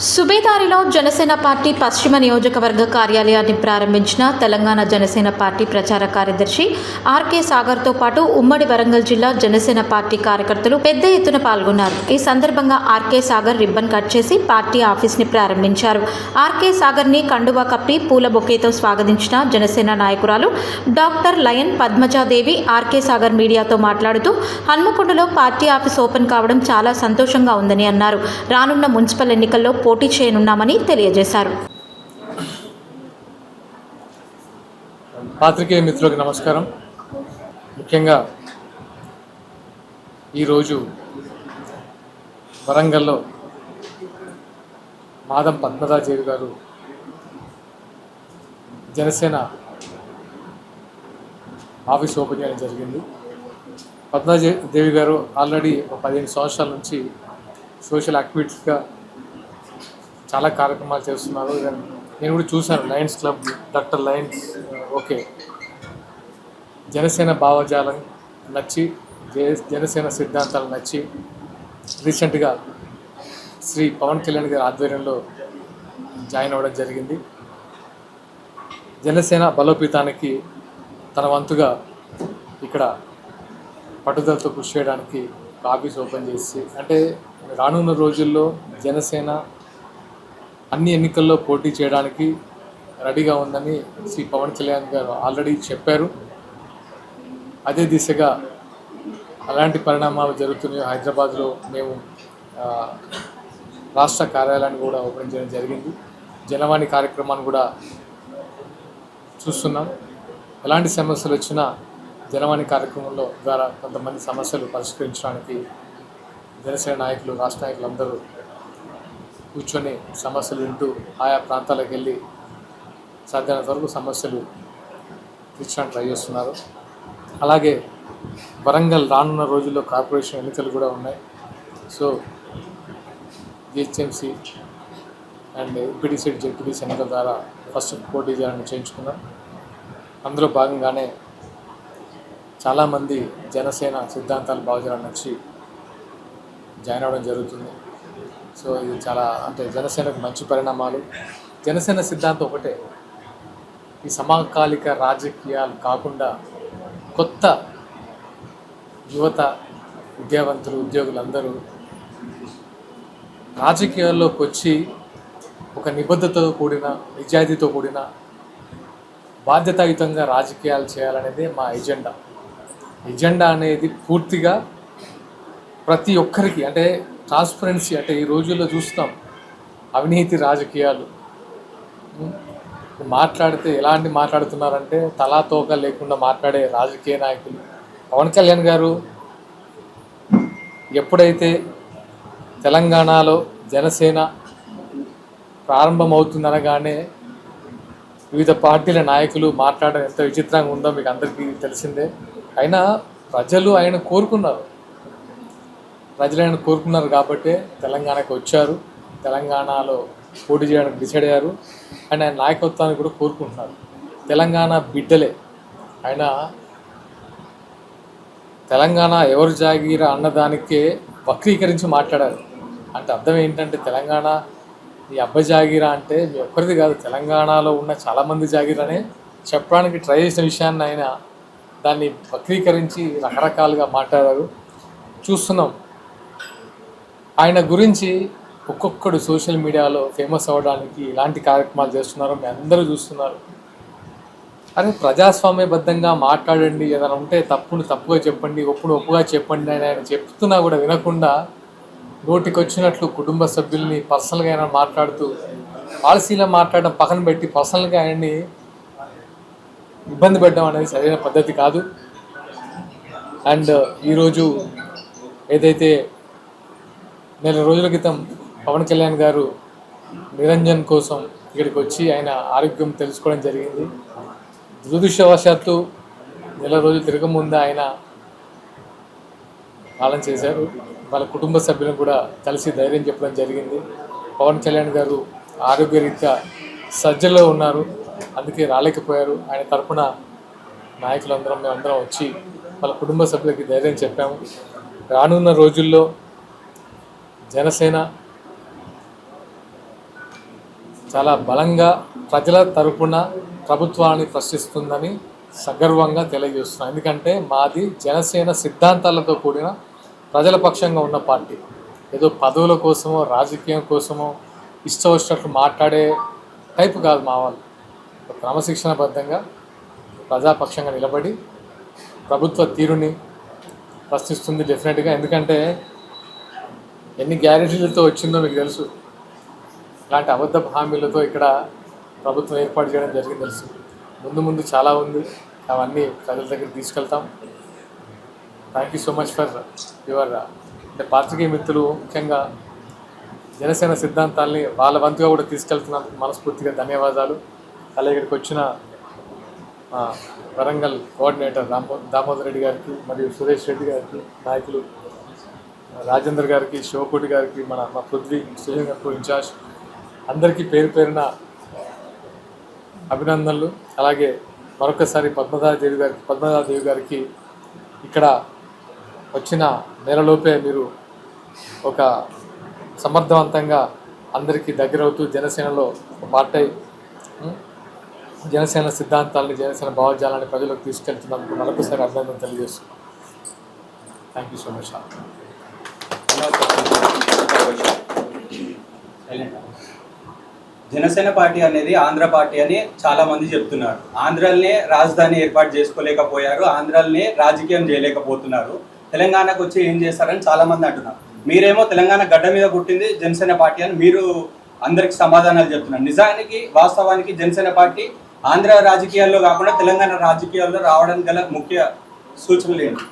సుబేదారిలో Janasena party పశ్చిమ నియోజకవర్గ కార్యాలయాన్ని ప్రారంభించిన తెలంగాణ జనసేన పార్టీ ప్రచార కార్యదర్శి ఆర్కే సాగర్తో పాటు ఉమ్మడి వరంగల్ జిల్లా జనసేన పార్టీ కార్యకర్తలు పెద్ద ఎత్తున పాల్గొన్నారు. ఈ సందర్భంగా ఆర్కే సాగర్ రిబ్బన్ కట్ చేసి పార్టీ ఆఫీస్ని ప్రారంభించారు. ఆర్కే సాగర్ని కండువా కప్పి పూల బొకేతో స్వాగతించిన జనసేన నాయకురాలు doctor lion Padmaja Devi RK Sagar మీడియాతో మాట్లాడుతూ హన్మకొండలో పార్టీ ఆఫీస్ ఓపెన్ కావడం చాలా సంతోషంగా ఉందని అన్నారు. రానున్న మున్సిపల్ ఎన్నికల్లో పోటీ చేయనున్నామని తెలియజేశారు. పాత్రికేయ మిత్రులకు నమస్కారం. ముఖ్యంగా ఈరోజు వరంగల్లో మాదం పద్మజాదేవి గారు జనసేన ఆఫీస్ ఓపెన్ చేయడం జరిగింది. పద్మజాదేవి గారు ఆల్రెడీ 15 సంవత్సరాల నుంచి సోషల్ యాక్టివిటీస్గా చాలా కార్యక్రమాలు చేస్తున్నారు. నేను కూడా చూశాను. Lions club, doctor Lions, okay, Janasena భావజాలం నచ్చి, జనసేన సిద్ధాంతాలు నచ్చి రీసెంట్గా శ్రీ పవన్ కళ్యాణ్ గారి ఆధ్వర్యంలో జాయిన్ అవ్వడం జరిగింది. జనసేన బలోపేతానికి తన వంతుగా ఇక్కడ పట్టుదలతో కృషి చేయడానికి ఆఫీస్ ఓపెన్ చేసి, అంటే రానున్న రోజుల్లో జనసేన అన్ని ఎన్నికల్లో పోటీ చేయడానికి రెడీగా ఉందని శ్రీ పవన్ కళ్యాణ్ గారు ఆల్రెడీ చెప్పారు. అదే దిశగా అలాంటి పరిణామాలు జరుగుతున్నాయి. హైదరాబాద్లో మేము రాష్ట్ర కార్యాలయాన్ని కూడా ఓపెన్ చేయడం జరిగింది. జనవాణి కార్యక్రమాన్ని కూడా చూస్తున్నాం. ఎలాంటి సమస్యలు వచ్చినా జనవాణి కార్యక్రమంలో ద్వారా కొంతమంది సమస్యలు పరిష్కరించడానికి జనసేన నాయకులు, రాష్ట్ర నాయకులు అందరూ కూర్చొని సమస్యలు వింటూ ఆయా ప్రాంతాలకు వెళ్ళి సాధ్యమైనంత వరకు సమస్యలు తీర్చడానికి ట్రై చేస్తున్నారు. అలాగే వరంగల్ రానున్న రోజుల్లో కార్పొరేషన్ ఎన్నికలు కూడా ఉన్నాయి. So GHMC and MPTC, ZPTC ఎన్నికల ద్వారా ఫస్ట్ పోటీ చేయాలని చేయించుకున్నాం. అందులో భాగంగానే చాలామంది జనసేన సిద్ధాంతాలు బాగా నచ్చి జాయిన్ అవ్వడం జరుగుతుంది. సో ఇది చాలా, అంటే జనసేనకు మంచి పరిణామాలు. జనసేన సిద్ధాంతం ఒకటే, ఈ సమకాలిక రాజకీయాలు కాకుండా కొత్త యువత, విద్యావంతులు, ఉద్యోగులందరూ రాజకీయాల్లోకి వచ్చి ఒక నిబద్ధతతో కూడిన, నిజాయితీతో కూడిన, బాధ్యతాయుతంగా రాజకీయాలు చేయాలనేది మా ఎజెండా అనేది పూర్తిగా ప్రతి ఒక్కరికి, అంటే ట్రాన్స్పరెన్సీ. అంటే ఈ రోజుల్లో చూస్తాం అవినీతి రాజకీయాలు. మాట్లాడితే ఎలాంటి మాట్లాడుతున్నారంటే తలా తోక లేకుండా మాట్లాడే రాజకీయ నాయకులు. పవన్ కళ్యాణ్ గారు ఎప్పుడైతే తెలంగాణలో జనసేన ప్రారంభమవుతుందనగానే వివిధ పార్టీల నాయకులు మాట్లాడడం ఎంత విచిత్రంగా ఉందో మీకు అందరికీ తెలిసిందే. అయినా ప్రజలు ఆయన కోరుకున్నారు కాబట్టి తెలంగాణకు వచ్చారు, తెలంగాణలో పోటీ చేయడానికి డిసైడ్ అయ్యారు. ఆయన నాయకత్వాన్ని కూడా కోరుకుంటున్నారు. తెలంగాణ బిడ్డలే ఆయన. తెలంగాణ ఎవరు జాగీరా అన్నదానికే వక్రీకరించి మాట్లాడారు. అంటే అర్థం ఏంటంటే తెలంగాణ ఈ అబ్బ జాగీరా అంటే మీ ఒక్కరిది కాదు, తెలంగాణలో ఉన్న చాలామంది జాగీరానే చెప్పడానికి ట్రై చేసిన విషయాన్ని ఆయన దాన్ని వక్రీకరించి రకరకాలుగా మాట్లాడారు. చూస్తున్నాం ఆయన గురించి. ఒక్కొక్కడు సోషల్ మీడియాలో ఫేమస్ అవ్వడానికి ఇలాంటి కార్యక్రమాలు చేస్తున్నారు. మీ అందరూ చూస్తున్నారు. అరే ప్రజాస్వామ్యబద్ధంగా మాట్లాడండి, ఏదైనా ఉంటే తప్పుగా చెప్పండి, ఒప్పుగా చెప్పండి అని ఆయన చెప్తున్నా కూడా వినకుండా నోటికి వచ్చినట్లు కుటుంబ సభ్యుల్ని పర్సనల్గా ఆయన మాట్లాడుతూ, పాలసీలో మాట్లాడడం పక్కన పెట్టి పర్సనల్గా ఆయన్ని ఇబ్బంది పెట్టడం అనేది సరైన పద్ధతి కాదు. అండ్ ఈరోజు ఏదైతే నెల రోజుల క్రితం పవన్ కళ్యాణ్ గారు నిరంజన్ కోసం ఇక్కడికి వచ్చి ఆయన ఆరోగ్యం తెలుసుకోవడం జరిగింది. దురదృష్టవశాత్తు నెల రోజులు తిరగముందు ఆయన పాలన చేశారు. వాళ్ళ కుటుంబ సభ్యులను కూడా కలిసి ధైర్యం చెప్పడం జరిగింది. పవన్ కళ్యాణ్ గారు ఆరోగ్యరీత్యా సజ్జలో ఉన్నారు, అందుకే రాలేకపోయారు. ఆయన తరఫున మేమందరం వచ్చి వాళ్ళ కుటుంబ సభ్యులకి ధైర్యం చెప్పాము. రానున్న రోజుల్లో జనసేన చాలా బలంగా ప్రజల తరపున ప్రభుత్వాన్ని ప్రశ్నిస్తుందని సగర్వంగా తెలియజేస్తున్నాను. ఎందుకంటే మాది జనసేన సిద్ధాంతాలతో కూడిన ప్రజల పక్షంగా ఉన్న పార్టీ. ఏదో పదవుల కోసమో రాజకీయం కోసమో ఇష్టం వచ్చినట్లు మాట్లాడే టైపు కాదు మా వాళ్ళు. క్రమశిక్షణబద్ధంగా ప్రజాపక్షంగా నిలబడి ప్రభుత్వ తీరుని ప్రశ్నిస్తుంది డెఫినెట్గా. ఎందుకంటే ఎన్ని గ్యారెంటీలతో వచ్చిందో మీకు తెలుసు. ఇలాంటి అబద్ధపు హామీలతో ఇక్కడ ప్రభుత్వం ఏర్పాటు చేయడం జరిగింది తెలుసు. ముందు చాలా ఉంది, అవన్నీ ప్రజల దగ్గర తీసుకెళ్తాం. Thank you so much for your అంటే పాత్రికేయ మిత్రులు ముఖ్యంగా జనసేన సిద్ధాంతాల్ని వాళ్ళ వంతుగా కూడా తీసుకెళ్తున్నందుకు మనస్ఫూర్తిగా ధన్యవాదాలు. అలాగే ఇక్కడికి వచ్చిన వరంగల్ కోఆర్డినేటర్ దామోదర్ రెడ్డి గారికి మరియు సురేష్ రెడ్డి గారికి, నాయకులు రాజేందర్ గారికి, శివకోటి గారికి, మా పృథ్వీ శ్రీలంకకు ఇన్ఛార్జ్ అందరికీ పేరు పేరున అభినందనలు. అలాగే మరొకసారి పద్మనాదేవి గారికి ఇక్కడ వచ్చిన నెలలోపే మీరు ఒక సమర్థవంతంగా అందరికీ దగ్గరవుతూ జనసేనలో పార్ట్ అయి జనసేన సిద్ధాంతాలని, జనసేన భావజాలాన్ని ప్రజలకు తీసుకెళ్తున్నందుకు మరొకసారి అభినందన తెలియజేస్తున్నాను. Thank you so much. Janasena party అనేది ఆంధ్ర పార్టీ అని చాలా మంది చెప్తున్నారు. ఆంధ్రాలనే రాజధాని ఏర్పాటు చేసుకోలేకపోయారు, ఆంధ్రాలనే రాజకీయం చేయలేకపోతున్నారు, తెలంగాణకు వచ్చి ఏం చేస్తారని చాలా మంది అంటున్నారు. మీరేమో తెలంగాణ గడ్డ మీద పుట్టింది జనసేన పార్టీ అని మీరు అందరికి సమాధానాలు చెప్తున్నారు. నిజానికి వాస్తవానికి జనసేన పార్టీ ఆంధ్ర రాజకీయాల్లో కాకుండా తెలంగాణ రాజకీయాల్లో రావడానికి గల ముఖ్య సూచనలు ఏంటి?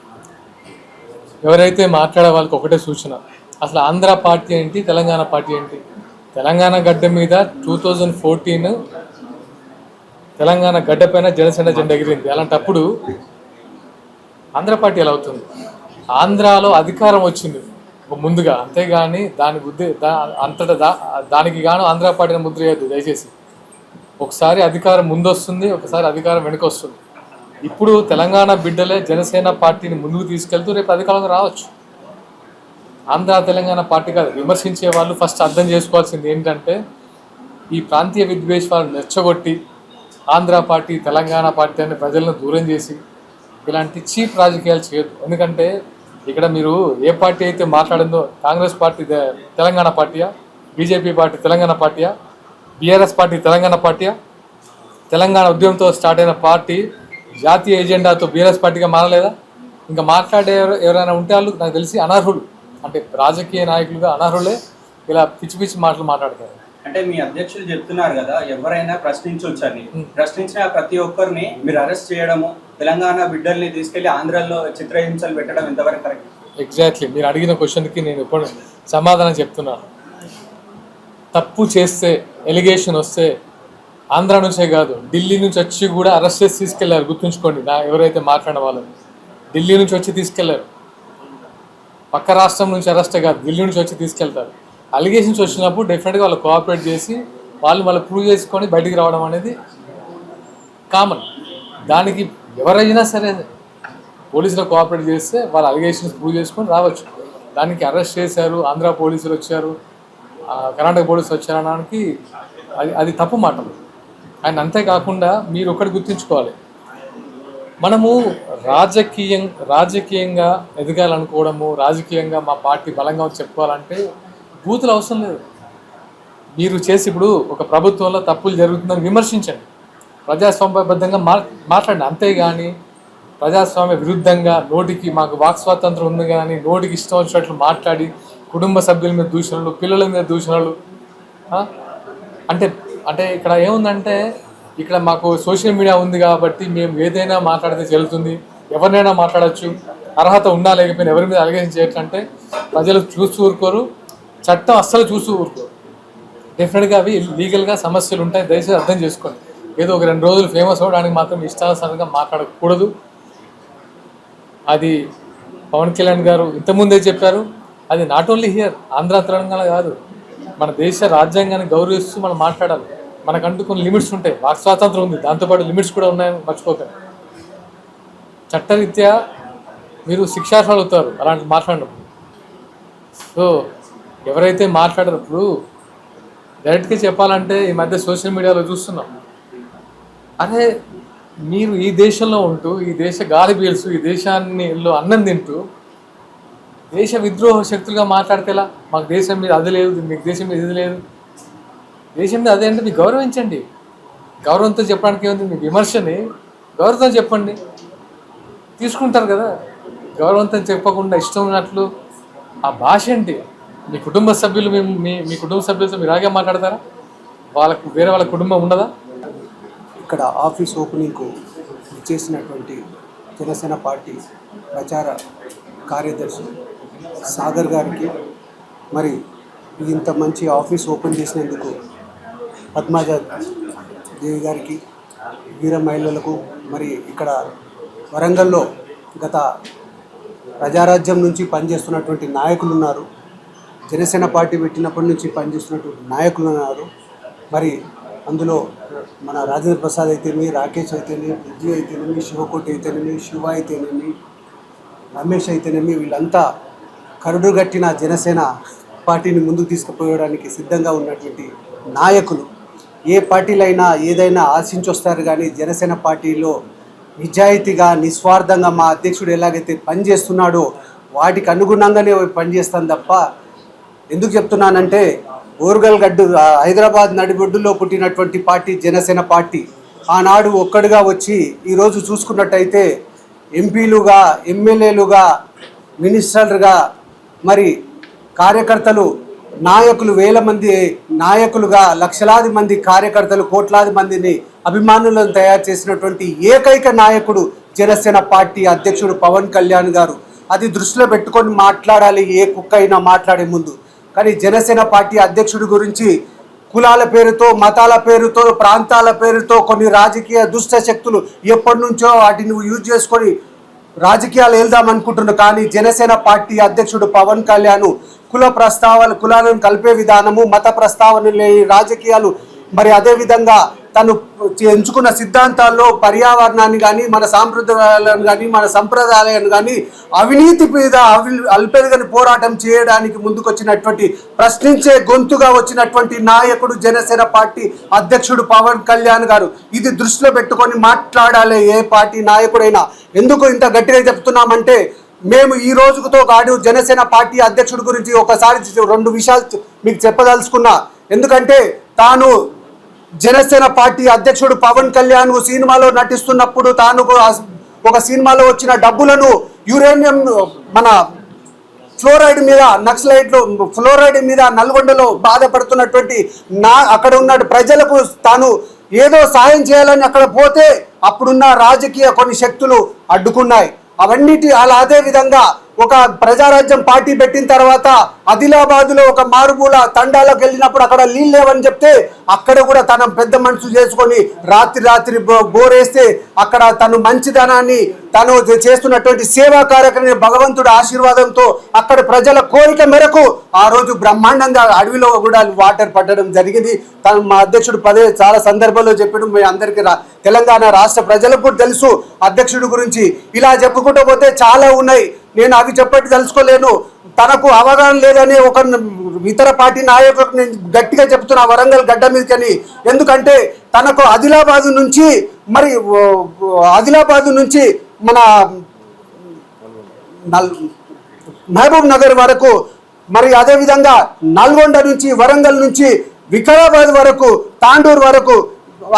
ఎవరైతే మాట్లాడే వాళ్ళకి ఒకటే సూచన, అసలు ఆంధ్ర పార్టీ ఏంటి, తెలంగాణ పార్టీ ఏంటి? తెలంగాణ గడ్డ మీద 2014 తెలంగాణ గడ్డ పైన జనసేన జెండా ఎగిరింది. అలాంటప్పుడు ఆంధ్ర పార్టీ ఎలా అవుతుంది? ఆంధ్రాలో అధికారం వచ్చింది ముందుగా, అంతేగాని దానికి గాను ఆంధ్ర పార్టీని ముద్ర చేయద్దు దయచేసి. ఒకసారి అధికారం ముందు వస్తుంది, ఒకసారి అధికారం వెనుక వస్తుంది. ఇప్పుడు తెలంగాణ బిడ్డలే జనసేన పార్టీని ముందుకు తీసుకెళ్తూ రేపు అధికారంలో రావచ్చు. ఆంధ్ర తెలంగాణ పార్టీ కాదు. విమర్శించే వాళ్ళు ఫస్ట్ అర్థం చేసుకోవాల్సింది ఏంటంటే, ఈ ప్రాంతీయ విద్వేషాలను రెచ్చగొట్టి ఆంధ్ర పార్టీ తెలంగాణ పార్టీ అనే ప్రజలను దూరం చేసి ఇలాంటి చీప్ రాజకీయాలు చేయొద్దు. ఎందుకంటే ఇక్కడ మీరు ఏ పార్టీ అయితే మాట్లాడిందో, కాంగ్రెస్ పార్టీ తెలంగాణ పార్టీయా, బీజేపీ పార్టీ తెలంగాణ పార్టీయా, బీఆర్ఎస్ పార్టీ తెలంగాణ పార్టీయా? తెలంగాణ ఉద్యమంతో స్టార్ట్ అయిన పార్టీ జాతీయ ఎజెండాతో బీఆర్ఎస్ పార్టీగా మారలేదా? ఇంకా మాట్లాడే ఎవరైనా ఉంటే వాళ్ళు నాకు తెలిసి అనర్హులు, అంటే రాజకీయ నాయకులుగా అనర్హులే ఇలా పిచ్చి పిచ్చి మాటలు మాట్లాడతారు. అంటే మీ అధ్యక్షులు చెప్తున్నారు కదా, ఎవరైనా ప్రశ్నించవచ్చని. ప్రశ్నించిన ప్రతి ఒక్కరిని మీరు అరెస్ట్ చేయడము, తెలంగాణ బిడ్డల్ని తీసుకెళ్లి ఆంధ్రాలో చిత్రహింసలు పెట్టడం ఎంతవరకు కరెక్ట్? ఎగ్జాక్ట్లీ మీరు అడిగిన క్వశ్చన్కి నేను ఎప్పుడు సమాధానం చెప్తున్నాను. తప్పు చేస్తే, ఎలిగేషన్ వస్తే ఆంధ్ర నుంచే కాదు ఢిల్లీ నుంచి వచ్చి కూడా అరెస్ట్ చేసి తీసుకెళ్లారు. గుర్తుంచుకోండి, ఎవరైతే మాట్లాడిన వాళ్ళని ఢిల్లీ నుంచి వచ్చి తీసుకెళ్లారు. పక్క రాష్ట్రం నుంచి అరెస్ట్ కాదు, ఢిల్లీ నుంచి వచ్చి తీసుకెళ్తారు. అలిగేషన్స్ వచ్చినప్పుడు డెఫినెట్గా వాళ్ళు కోఆపరేట్ చేసి వాళ్ళు ప్రూవ్ చేసుకొని బయటికి రావడం అనేది కామన్. దానికి ఎవరైనా సరే పోలీసులు కోఆపరేట్ చేస్తే వాళ్ళ అలిగేషన్స్ ప్రూవ్ చేసుకొని రావచ్చు. దానికి అరెస్ట్ చేశారు, ఆంధ్ర పోలీసులు వచ్చారు, కర్ణాటక పోలీసులు వచ్చారనడానికి అది తప్పు మాటలు. అండ్ అంతేకాకుండా మీరు ఒకటి గుర్తుంచుకోవాలి, మనము రాజకీయంగా ఎదగాలనుకోవడము, రాజకీయంగా మా పార్టీ బలంగా చెప్పుకోవాలంటే బూతులు అవసరం లేదు. మీరు చేసి ఇప్పుడు ఒక ప్రభుత్వంలో తప్పులు జరుగుతుందని విమర్శించండి, ప్రజాస్వామ్యబద్ధంగా మాట్లాడండి. అంతేగాని ప్రజాస్వామ్య విరుద్ధంగా నోటికి మాకు వాక్ స్వాతంత్రం ఉంది కానీ నోటికి ఇష్టం వచ్చినట్లు మాట్లాడి కుటుంబ సభ్యుల మీద దూషణలు, పిల్లల మీద దూషణలు. అంటే ఇక్కడ ఏముందంటే, ఇక్కడ మాకు సోషల్ మీడియా ఉంది కాబట్టి మేము ఏదైనా మాట్లాడితే చెల్లుతుంది, ఎవరినైనా మాట్లాడచ్చు, అర్హత ఉన్నా లేకపోయినా ఎవరి మీద అలిగేషన్ చేయట్లంటే ప్రజలు చూస్తూ ఊరుకోరు, చట్టం అస్సలు చూస్తూ ఊరుకోరు. డెఫినెట్గా అవి లీగల్గా సమస్యలు ఉంటాయి, దయచేసి అర్థం చేసుకోండి. ఏదో ఒక 2 రోజులు ఫేమస్ అవ్వడానికి మాత్రం ఇష్టానుసారంగా మాట్లాడకూడదు. అది పవన్ కళ్యాణ్ గారు ఇంతకుముందే చెప్పారు. అది not only here, Andhra Telangana కాదు, మన దేశ రాజ్యాంగాన్ని గౌరవిస్తూ మనం మాట్లాడాలి. మనకంటూ కొన్ని లిమిట్స్ ఉంటాయి, వాక్ స్వాతంత్రం ఉంది, దాంతోపాటు లిమిట్స్ కూడా ఉన్నాయని మర్చిపోకండి. చట్టరీత్యా మీరు శిక్షార్హులు అవుతారు అలాంటి మాట్లాడినప్పుడు. సో ఎవరైతే మాట్లాడినప్పుడు డైరెక్ట్గా చెప్పాలంటే ఈ మధ్య సోషల్ మీడియాలో చూస్తున్నాం. అరే మీరు ఈ దేశంలో ఉంటూ, ఈ దేశ గాలి పీల్చు, ఈ దేశాన్ని అన్నం తింటూ దేశ విద్రోహ శక్తులుగా మాట్లాడితే ఎలా? మాకు దేశం మీద అది లేదు, మీకు దేశం మీద ఇది లేదు. దేశం మీద అదే అంటే మీకు గౌరవించండి. గౌరవంతో చెప్పడానికి ఏముంది? మీ విమర్శని గౌరవంతో చెప్పండి, తీసుకుంటారు కదా. గౌరవంతో చెప్పకుండా ఇష్టం ఉన్నట్లు ఆ భాష ఏంటి? మీ కుటుంబ సభ్యులు మీ కుటుంబ సభ్యులతో మీరు అలాగే మాట్లాడతారా? వాళ్ళకు వేరే వాళ్ళ కుటుంబం ఉండదా? ఇక్కడ ఆఫీస్ ఓపెనింగ్కు చేసినటువంటి జనసేన పార్టీ ప్రచార కార్యదర్శి సాగర్ గారికి, మరి ఇంత మంచి ఆఫీస్ ఓపెన్ చేసినందుకు పద్మజ దేవి గారికి, వీర మహిళలకు, మరి ఇక్కడ వరంగల్లో గత ప్రజారాజ్యం నుంచి పనిచేస్తున్నటువంటి నాయకులు ఉన్నారు, జనసేన పార్టీ పెట్టినప్పటి నుంచి పనిచేస్తున్నటువంటి నాయకులు ఉన్నారు. మరి అందులో మన రాజేంద్ర ప్రసాద్ అయితేనేమి, రాకేష్ అయితేనేమి, పృథ్వీ అయితేనేమి, శివకోటి అయితేనేమి, శివ అయితేనేమి, రమేష్ అయితేనేమి, వీళ్ళంతా కరుడుగట్టిన జనసేన పార్టీని ముందుకు తీసుకుపోయడానికి సిద్ధంగా ఉన్నటువంటి నాయకులు. ఏ పార్టీలైనా ఏదైనా ఆశించొస్తారు, కానీ జనసేన పార్టీలో నిజాయితీగా నిస్వార్థంగా మా అధ్యక్షుడు ఎలాగైతే పనిచేస్తున్నాడో వాటికి అనుగుణంగానే పనిచేస్తాను తప్ప. ఎందుకు చెప్తున్నానంటే, ఓరుగల్ గడ్డు హైదరాబాద్ నడిబొడ్డులో పుట్టినటువంటి పార్టీ జనసేన పార్టీ. ఆనాడు ఒక్కడుగా వచ్చి ఈరోజు చూసుకున్నట్టయితే ఎంపీలుగా, ఎమ్మెల్యేలుగా, మినిస్టర్లుగా, మరి కార్యకర్తలు, నాయకులు, వేల మంది నాయకులుగా, లక్షలాది మంది కార్యకర్తలు, కోట్లాది మందిని అభిమానులను తయారు చేసినటువంటి ఏకైక నాయకుడు జనసేన పార్టీ అధ్యక్షుడు పవన్ కళ్యాణ్ గారు. అది దృష్టిలో పెట్టుకొని మాట్లాడాలి ఏ కుక్క అయినా మాట్లాడే ముందు. కానీ జనసేన పార్టీ అధ్యక్షుడి గురించి కులాల పేరుతో, మతాల పేరుతో, ప్రాంతాల పేరుతో కొన్ని రాజకీయ దుష్ట శక్తులు ఎప్పటి నుంచో వాటిని యూజ్ చేసుకొని రాజకీయాలు వెళ్దామనుకుంటున్నారు. కానీ జనసేన పార్టీ అధ్యక్షుడు పవన్ కళ్యాణ్ కులాలను కలిపే విధానము, మత ప్రస్తావనలు, రాజకీయాలు, మరి అదేవిధంగా తను ఎంచుకున్న సిద్ధాంతాల్లో పర్యావరణాన్ని కానీ, మన సాంప్రదాయాలను కానీ, మన సంప్రదాయాలను కానీ, అవినీతి మీద అల్పెరగని పోరాటం చేయడానికి ముందుకొచ్చినటువంటి, ప్రశ్నించే గొంతుగా వచ్చినటువంటి నాయకుడు జనసేన పార్టీ అధ్యక్షుడు పవన్ కళ్యాణ్ గారు. ఇది దృష్టిలో పెట్టుకొని మాట్లాడాలి ఏ పార్టీ నాయకుడైనా. ఎందుకు ఇంత గట్టిగా చెప్తున్నామంటే, మేము ఈ రోజుతో కాదు జనసేన పార్టీ అధ్యక్షుడి గురించి ఒకసారి 2 విషయాలు మీకు చెప్పదలుచుకున్నా. ఎందుకంటే తాను జనసేన పార్టీ అధ్యక్షుడు పవన్ కళ్యాణ్ సినిమాలో నటిస్తున్నప్పుడు తాను ఒక సినిమాలో వచ్చిన డబ్బులను యురేనియం, మన ఫ్లోరైడ్ మీద, నక్సలైట్లు ఫ్లోరైడ్ మీద నల్గొండలో బాధపడుతున్నటువంటి అక్కడ ఉన్న ప్రజలకు తాను ఏదో సాయం చేయాలని అక్కడ పోతే అప్పుడున్న రాజకీయ కొన్ని శక్తులు అడ్డుకున్నాయి. అదే విధంగా ఒక ప్రజారాజ్యం పార్టీ పెట్టిన తర్వాత ఆదిలాబాద్లో ఒక మారుమూల తండాలోకి వెళ్ళినప్పుడు అక్కడ నీళ్ళు లేవని చెప్తే అక్కడ కూడా తన పెద్ద మనసు చేసుకొని రాత్రి బోరేస్తే అక్కడ తను మంచిదనాన్ని, తను చేస్తున్నటువంటి సేవా కార్యక్రమం భగవంతుడి ఆశీర్వాదంతో అక్కడ ప్రజల కోరిక మేరకు ఆ రోజు బ్రహ్మాండంగా అడవిలో కూడా వాటర్ పట్టడం జరిగింది. తను మా అధ్యక్షుడు చాలా సందర్భాల్లో చెప్పడం మీ అందరికీ తెలంగాణ రాష్ట్ర ప్రజలకు కూడా తెలుసు అధ్యక్షుడి గురించి. ఇలా చెప్పుకుంటూ పోతే చాలా ఉన్నాయి, నేను అవి చెప్పట్టి తెలుసుకోలేను. తనకు అవగాహన లేదని ఒక ఇతర పార్టీ నాయకులకు నేను గట్టిగా చెప్తున్నా వరంగల్ గడ్డ మీదకని. ఎందుకంటే తనకు ఆదిలాబాద్ నుంచి మన మహబూబ్ నగర్ వరకు, మరి అదేవిధంగా నల్గొండ నుంచి, వరంగల్ నుంచి, వికారాబాద్ వరకు, తాండూరు వరకు,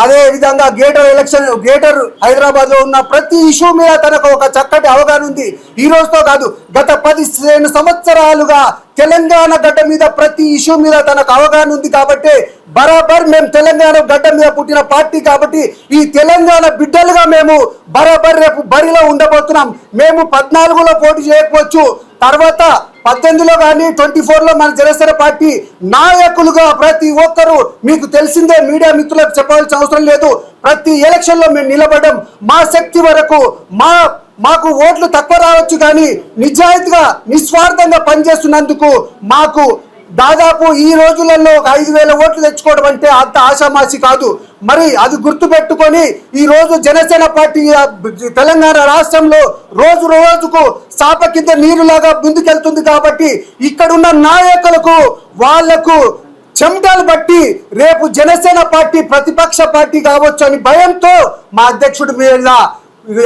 అదే విధంగా గ్రేటర్ హైదరాబాద్ లో ఉన్న ప్రతి ఇష్యూ మీద తనకు ఒక చక్కటి అవగాహన ఉంది. ఈ రోజుతో కాదు, గత 15 సంవత్సరాలుగా తెలంగాణ గడ్డ మీద ప్రతి ఇష్యూ మీద తనకు అవగాహన ఉంది. కాబట్టి బరాబర్ మేము తెలంగాణ గడ్డ మీద పుట్టిన పార్టీ కాబట్టి ఈ తెలంగాణ బిడ్డలుగా మేము బరాబర్ రేపు బరిలో ఉండబోతున్నాం. మేము 14లో పోటీ చేయకపోవచ్చు, తర్వాత 18లో కానీ 24లో మన జనసేన పార్టీ నాయకులుగా ప్రతి ఒక్కరూ, మీకు తెలిసిందే, మీడియా మిత్రులకు చెప్పాల్సిన అవసరం లేదు, ప్రతి ఎలక్షన్లో మేము నిలబడడం మా శక్తి వరకు. మాకు ఓట్లు తక్కువ రావచ్చు, కానీ నిజాయితీగా నిస్వార్థంగా పనిచేస్తున్నందుకు మాకు దాదాపు ఈ రోజులలో 5,000 ఓట్లు తెచ్చుకోవడం అంటే అంత ఆషామాషి కాదు. మరి అది గుర్తుపెట్టుకొని ఈ రోజు జనసేన పార్టీ తెలంగాణ రాష్ట్రంలో రోజు రోజుకు చాప కింద నీరులాగా ముందుకెళ్తుంది. కాబట్టి ఇక్కడున్న నాయకులకు, వాళ్లకు చెమటలు బట్టి రేపు జనసేన పార్టీ ప్రతిపక్ష పార్టీ కావచ్చు అని భయంతో మా అధ్యక్షుడి మీద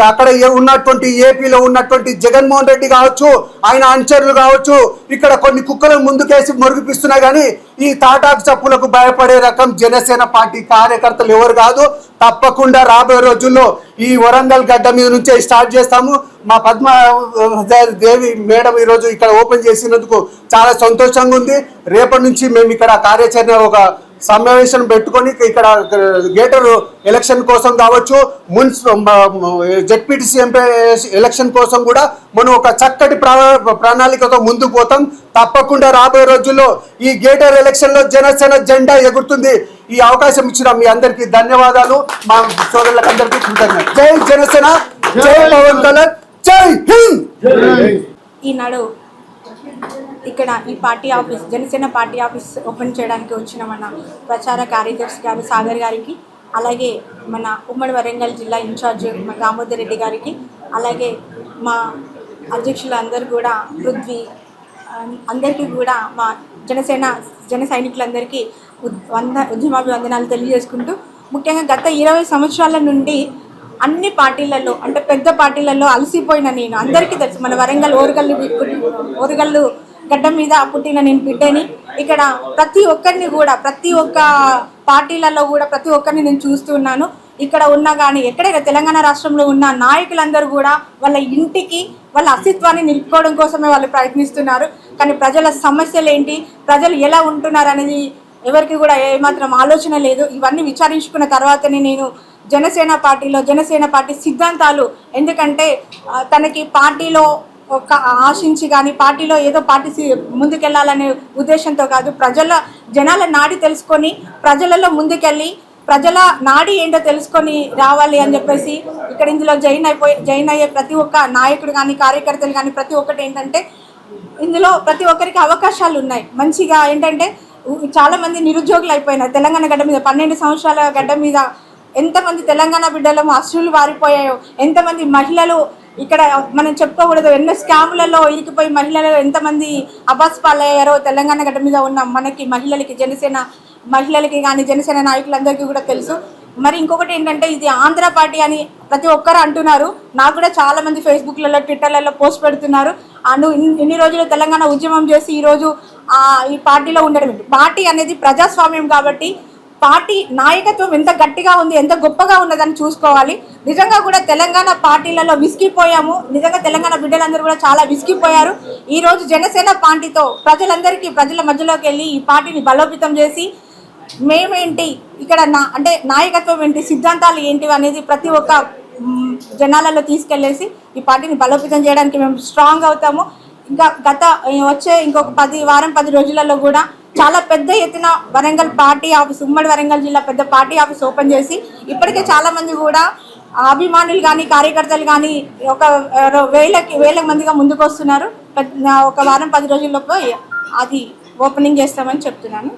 అక్కడ ఉన్నటువంటి ఏపీలో ఉన్నటువంటి జగన్మోహన్ రెడ్డి కావచ్చు, ఆయన అనుచరులు కావచ్చు, ఇక్కడ కొన్ని కుక్కలను ముందుకేసి మురిగిపిస్తున్నా కానీ ఈ తాటాకు చప్పులకు భయపడే రకం జనసేన పార్టీ కార్యకర్తలు ఎవరు కాదు. తప్పకుండా రాబోయే రోజుల్లో ఈ వరంగల్ గడ్డ మీద నుంచే స్టార్ట్ చేస్తాము. మా పద్మ దేవి మేడం ఈరోజు ఇక్కడ ఓపెన్ చేసినందుకు చాలా సంతోషంగా ఉంది. రేపటి నుంచి మేము ఇక్కడ కార్యాచరణ ఒక సమావేశం పెట్టుకొని ఇక్కడ గేటర్ ఎలక్షన్ కోసం కావచ్చు, జెడ్పీటీసీ ఎంపీ ఎలక్షన్ కోసం కూడా మనం ఒక చక్కటి ప్రణాళికతో ముందుకు పోతాం. తప్పకుండా రాబోయే రోజుల్లో ఈ గేటర్ ఎలక్షన్లో జనసేన జెండా ఎగురుతుంది. ఈ అవకాశం ఇచ్చిన మీ అందరికీ ధన్యవాదాలు. మా సోదరులకు అందరికీ కృతజ్ఞతలు. జై జనసేన, జై పవన్ కళ్యాణ్, జై హింద్. ఈనాడు ఇక్కడ ఈ party office Janasena party office open చేయడానికి వచ్చిన మన ప్రచార కార్యదర్శి గారు సాగర్ గారికి, అలాగే మన ఉమ్మడి వరంగల్ జిల్లా ఇన్ఛార్జ్ దామోదర్ రెడ్డి గారికి, అలాగే మా అధ్యక్షులు అందరూ కూడా పృథ్వీ అందరికీ కూడా మా జన సైనికులందరికీ ఉద్యమాభివందనాలు తెలియజేసుకుంటూ, ముఖ్యంగా గత 20 సంవత్సరాల నుండి అన్ని పార్టీలలో అంటే పెద్ద పార్టీలలో అలసిపోయిన నేను, అందరికీ తెలుసు మన వరంగల్ ఓరుగల్లు గడ్డ మీద పుట్టిన నేను బిడ్డని. ఇక్కడ ప్రతి ఒక్కరిని కూడా ప్రతి ఒక్క పార్టీలలో కూడా ప్రతి ఒక్కరిని నేను చూస్తున్నాను. ఇక్కడ ఉన్నా కానీ ఎక్కడైనా తెలంగాణ రాష్ట్రంలో ఉన్న నాయకులందరూ కూడా వాళ్ళ ఇంటికి వాళ్ళ అస్తిత్వాన్ని నిలుపుకోవడం కోసమే వాళ్ళు ప్రయత్నిస్తున్నారు. కానీ ప్రజల సమస్యలు ఏంటి, ప్రజలు ఎలా ఉంటున్నారు అనేది ఎవరికి కూడా ఏమాత్రం ఆలోచన లేదు. ఇవన్నీ విచారించుకున్న తర్వాతనే నేను జనసేన పార్టీ సిద్ధాంతాలు, ఎందుకంటే తనకి పార్టీలో ఒక ఆశించి కానీ పార్టీలో ఏదో పార్టీ ముందుకెళ్ళాలనే ఉద్దేశంతో కాదు, జనాల నాడి తెలుసుకొని ప్రజలలో ముందుకెళ్ళి ప్రజల నాడి ఏంటో తెలుసుకొని రావాలి అని చెప్పేసి ఇక్కడ ఇందులో జాయిన్ అయ్యే ప్రతి ఒక్క నాయకుడు కానీ కార్యకర్తలు కానీ ప్రతి ఒక్కటి ఏంటంటే ఇందులో ప్రతి ఒక్కరికి అవకాశాలు ఉన్నాయి. మంచిగా ఏంటంటే చాలామంది నిరుద్యోగులు అయిపోయినారు తెలంగాణ గడ్డ మీద. 12 సంవత్సరాల గడ్డ మీద ఎంతమంది తెలంగాణ బిడ్డలు అశ్రులు వారిపోయాయో, ఎంతమంది మహిళలు ఇక్కడ మనం చెప్పుకోకూడదు ఎన్నో స్కాములలో ఇరికిపోయి మహిళలు ఎంతమంది అబాస్ పాలయ్యారో తెలంగాణ గడ్డ మీద ఉన్న మనకి మహిళలకి కానీ జనసేన నాయకులందరికీ కూడా తెలుసు. మరి ఇంకొకటి ఏంటంటే ఇది ఆంధ్ర పార్టీ అని ప్రతి ఒక్కరు అంటున్నారు. నాకు కూడా చాలామంది ఫేస్బుక్లలో ట్విట్టర్లలో పోస్ట్ పెడుతున్నారు. ఇన్ని రోజులు తెలంగాణ ఉద్యమం చేసి ఈరోజు ఈ పార్టీలో ఉండడం ఏంటి? పార్టీ అనేది ప్రజాస్వామ్యం కాబట్టి పార్టీ నాయకత్వం ఎంత గట్టిగా ఉంది, ఎంత గొప్పగా ఉన్నదని చూసుకోవాలి. నిజంగా కూడా తెలంగాణ పార్టీలలో విసిగిపోయాము. నిజంగా తెలంగాణ బిడ్డలందరూ కూడా చాలా విసిగిపోయారు. ఈరోజు జనసేన పార్టీతో ప్రజల మధ్యలోకి వెళ్ళి ఈ పార్టీని బలోపేతం చేసి మేమేంటి ఇక్కడ అంటే నాయకత్వం ఏంటి, సిద్ధాంతాలు ఏంటివి అనేది ప్రతి ఒక్క జనాలలో తీసుకెళ్లేసి ఈ పార్టీని బలోపేతం చేయడానికి మేము స్ట్రాంగ్ అవుతాము. ఇంకా వచ్చే ఇంకొక 10 రోజులలో కూడా చాలా పెద్ద ఎత్తున వరంగల్ పార్టీ ఆఫీస్, ఉమ్మడి వరంగల్ జిల్లా పెద్ద పార్టీ ఆఫీస్ ఓపెన్ చేసి ఇప్పటికే చాలామంది కూడా అభిమానులు కానీ కార్యకర్తలు కానీ ఒక వేల మందిగా ముందుకు వస్తున్నారు. ఒక 10 రోజుల్లోపు అది ఓపెనింగ్ చేస్తామని చెప్తున్నాను.